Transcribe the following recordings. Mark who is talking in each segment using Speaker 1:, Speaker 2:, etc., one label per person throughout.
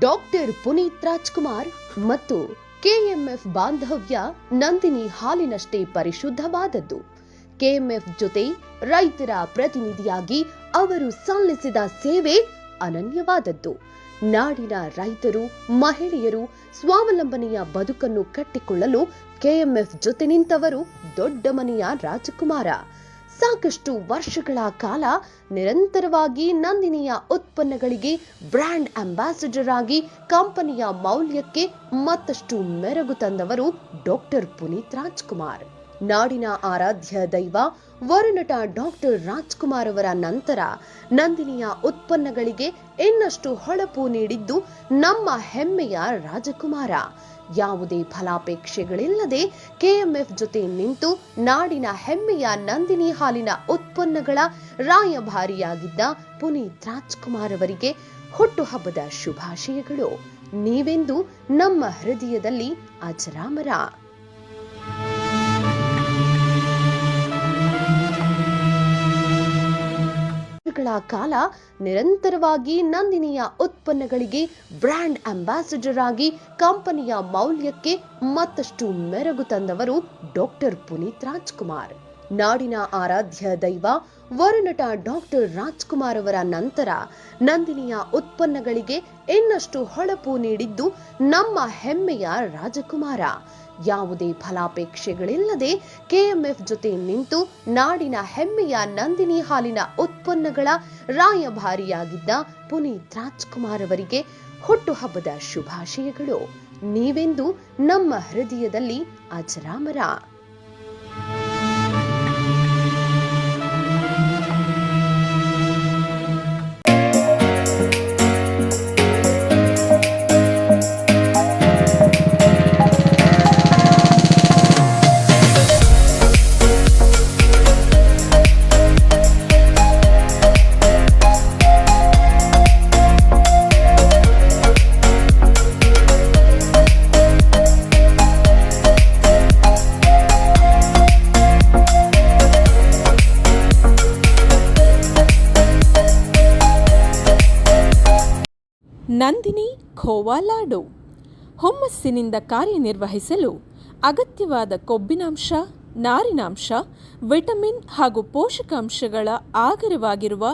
Speaker 1: Doctor Puneeth Rajkumar ಮತ್ತು KMF ಬಾಂಧವ್ಯ Nandini ಹಾಲಿನಷ್ಟೇ ಪರಿಶುದ್ಧವಾದದ್ದು. KMF ಜೊತೆ ರೈತರ ಪ್ರತಿನಿಧಿಯಾಗಿ ಅವರು ಸಲ್ಲಿಸಿದ ಸೇವೆ ಅನನ್ಯವಾದದ್ದು. ನಾಡಿನ ರೈತರು, ಮಹಿಳೆಯರು ಸ್ವಾವಲಂಬನೆಯ ಬದುಕನ್ನು ಕಟ್ಟಿಕೊಳ್ಳಲು ಕೆಎಂಎಫ್ ಜೊತೆ ನಿಂತವರು ದೊಡ್ಡ ಮನೆಯ ರಾಜಕುಮಾರ. ಸಾಕಷ್ಟು ವರ್ಷಗಳ ಕಾಲ ನಿರಂತರವಾಗಿ ನಂದಿನಿಯ ಉತ್ಪನ್ನಗಳಿಗೆ ಬ್ರ್ಯಾಂಡ್ ಅಂಬಾಸಿಡರ್ ಆಗಿ ಕಂಪನಿಯ ಮೌಲ್ಯಕ್ಕೆ ಮತ್ತಷ್ಟು ಮೆರುಗು ತಂದವರು ಡಾಕ್ಟರ್ ಪುನೀತ್ ರಾಜ್ಕುಮಾರ್. ನಾಡಿನ ಆರಾಧ್ಯ ದೈವ ವರನಟ ಡಾಕ್ಟರ್ ರಾಜ್ಕುಮಾರ್ ಅವರ ನಂತರ ನಂದಿನಿಯ ಉತ್ಪನ್ನಗಳಿಗೆ ಇನ್ನಷ್ಟು ಹೊಳಪು ನೀಡಿದ್ದು ನಮ್ಮ ಹೆಮ್ಮೆಯ ರಾಜಕುಮಾರ. ಯಾವುದೇ ಫಲಾಪೇಕ್ಷೆಗಳಿಲ್ಲದೆ ಕೆಎಂಎಫ್ ಜೊತೆ ನಿಂತು ನಾಡಿನ ಹೆಮ್ಮೆಯ ನಂದಿನಿ ಹಾಲಿನ ಉತ್ಪನ್ನಗಳ ರಾಯಭಾರಿಯಾಗಿದ್ದ ಪುನೀತ್ ರಾಜ್ಕುಮಾರ್ ಅವರಿಗೆ ಹುಟ್ಟುಹಬ್ಬದ ಶುಭಾಶಯಗಳು. ನೀವೆಂದು ನಮ್ಮ ಹೃದಯದಲ್ಲಿ ಅಜರಾಮರ. ಕಾಲ ನಿರಂತರವಾಗಿ ನಂದಿನಿಯ ಉತ್ಪನ್ನಗಳಿಗೆ ಬ್ರ್ಯಾಂಡ್ ಅಂಬಾಸಿಡರ್ ಆಗಿ ಕಂಪನಿಯ ಮೌಲ್ಯಕ್ಕೆ ಮತ್ತಷ್ಟು ಮೆರುಗು ತಂದವರು ಡಾಕ್ಟರ್ ಪುನೀತ್ ರಾಜ್ಕುಮಾರ್. ನಾಡಿನ ಆರಾಧ್ಯ ದೈವ ವರನಟ ಡಾಕ್ಟರ್ ರಾಜ್ಕುಮಾರ್ ಅವರ ನಂತರ ನಂದಿನಿಯ ಉತ್ಪನ್ನಗಳಿಗೆ ಇನ್ನಷ್ಟು ಹೊಳಪು ನೀಡಿದ್ದು ನಮ್ಮ ಹೆಮ್ಮೆಯ ರಾಜಕುಮಾರ. ಯಾವುದೇ ಫಲಾಪೇಕ್ಷೆಗಳಿಲ್ಲದೆ ಕೆಎಂಎಫ್ ಜೊತೆ ನಿಂತು ನಾಡಿನ ಹೆಮ್ಮೆಯ ನಂದಿನಿ ಹಾಲಿನ ಉತ್ಪನ್ನಗಳ ರಾಯಭಾರಿಯಾಗಿದ್ದ ಪುನೀತ್ ರಾಜ್ಕುಮಾರ್ ಅವರಿಗೆ ಹುಟ್ಟುಹಬ್ಬದ ಶುಭಾಶಯಗಳು. ನೀವೆಂದು ನಮ್ಮ ಹೃದಯದಲ್ಲಿ ಅಜರಾಮರ.
Speaker 2: ನಂದಿನಿ ಖೋವಾ ಲಾಡು ಹುಮ್ಮಸ್ಸಿನಿಂದ ಕಾರ್ಯನಿರ್ವಹಿಸಲು ಅಗತ್ಯವಾದ ಕೊಬ್ಬಿನಾಂಶ, ನಾರಿನಾಂಶ, ವಿಟಮಿನ್ ಹಾಗೂ ಪೋಷಕಾಂಶಗಳ ಆಗರವಾಗಿರುವ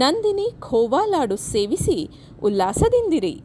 Speaker 2: ನಂದಿನಿ ಖೋವಾ ಲಾಡು ಸೇವಿಸಿ ಉಲ್ಲಾಸದಿಂದಿರಿ.